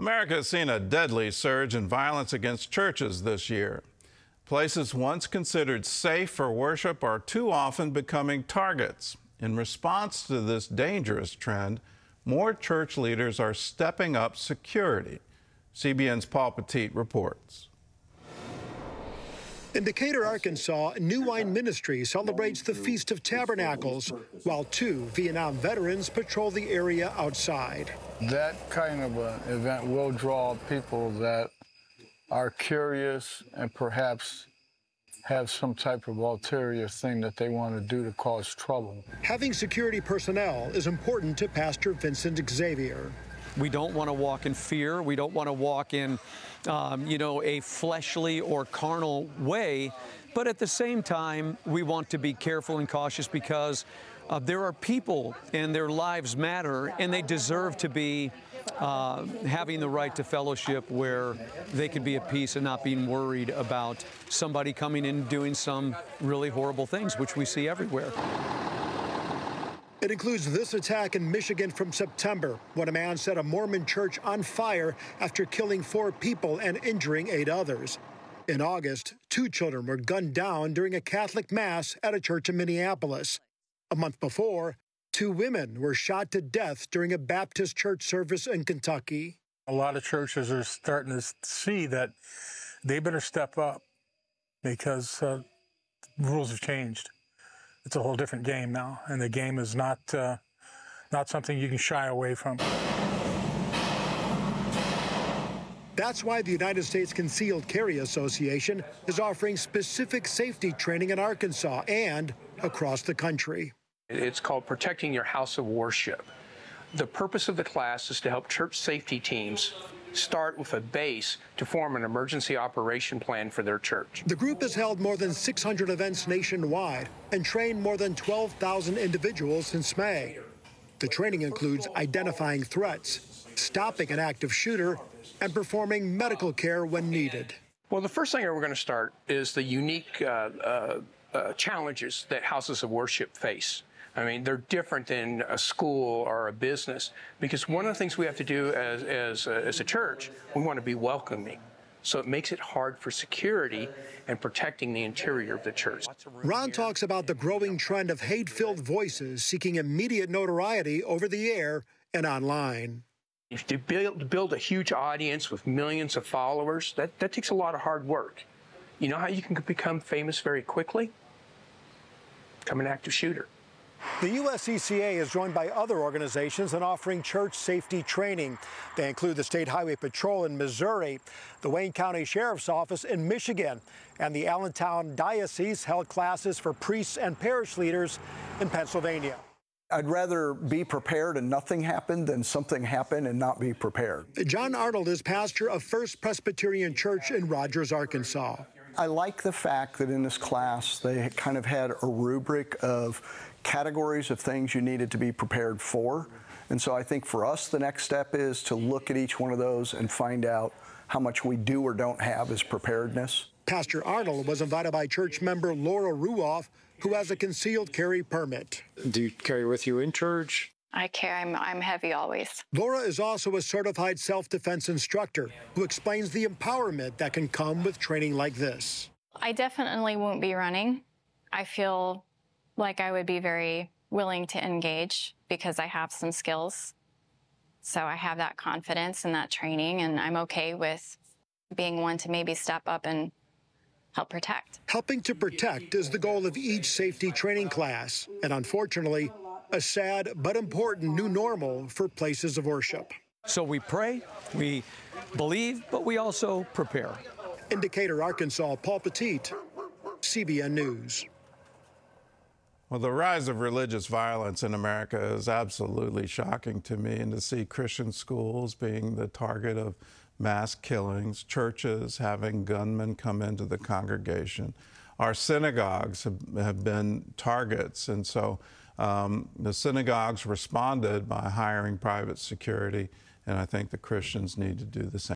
America has seen a deadly surge in violence against churches this year. Places once considered safe for worship are too often becoming targets. In response to this dangerous trend, more church leaders are stepping up security. CBN's Paul Petit reports. In Decatur, Arkansas, New Wine Ministry celebrates the Feast of Tabernacles, while 2 Vietnam veterans patrol the area outside. That kind of an event will draw people that are curious and perhaps have some type of ulterior thing that they want to do to cause trouble. Having security personnel is important to Pastor Vincent Xavier. We don't want to walk in fear. We don't want to walk in, a fleshly or carnal way. But at the same time, we want to be careful and cautious because there are people and their lives matter, and they deserve to be having the right to fellowship where they can be at peace and not being worried about somebody coming in and doing some really horrible things, which we see everywhere. It includes this attack in Michigan from September, when a man set a Mormon church on fire after killing 4 people and injuring 8 others. In August, 2 children were gunned down during a Catholic mass at a church in Minneapolis. A month before, 2 women were shot to death during a Baptist church service in Kentucky. A lot of churches are starting to see that they better step up because rules have changed. It's a whole different game now, and the game is not something you can shy away from. That's why the United States Concealed Carry Association is offering specific safety training in Arkansas and across the country. It's called Protecting Your House of Worship. The purpose of the class is to help church safety teams start with a base to form an emergency operation plan for their church. The group has held more than 600 events nationwide and trained more than 12,000 individuals since May. The training includes identifying threats, stopping an active shooter, and performing medical care when needed. Well, the first thing we're going to start is the unique challenges that houses of worship face. I mean, they're different than a school or a business, because one of the things we have to do as a church, we want to be welcoming. So it makes it hard for security and protecting the interior of the church. Ron talks about the growing trend of hate-filled voices seeking immediate notoriety over the air and online. If you build a huge audience with millions of followers, that takes a lot of hard work. You know how you can become famous very quickly? Become an active shooter. The USCCA is joined by other organizations in offering church safety training. They include the State Highway Patrol in Missouri, the Wayne County Sheriff's Office in Michigan, and the Allentown Diocese held classes for priests and parish leaders in Pennsylvania. I'd rather be prepared and nothing happen than something happen and not be prepared. John Arnold is pastor of First Presbyterian Church in Rogers, Arkansas. I like the fact that in this class they kind of had a rubric of categories of things you needed to be prepared for. And so I think for us the next step is to look at each one of those and find out how much we do or don't have as preparedness. Pastor Arnold was invited by church member Laura Ruoff, who has a concealed carry permit. Do you carry with you in church? I carry. I'm heavy always. Laura is also a certified self-defense instructor who explains the empowerment that can come with training like this. I definitely won't be running. I feel like I would be very willing to engage because I have some skills. So I have that confidence and that training, and I'm okay with being one to maybe step up and help protect. Helping to protect is the goal of each safety training class, and unfortunately, a sad but important new normal for places of worship. So we pray, we believe, but we also prepare. In Decatur, Arkansas, Paul Petit, CBN News. Well, the rise of religious violence in America is absolutely shocking to me, and to see Christian schools being the target of mass killings, churches having gunmen come into the congregation. Our synagogues have been targets, and so the synagogues responded by hiring private security, and I think the Christians need to do the same.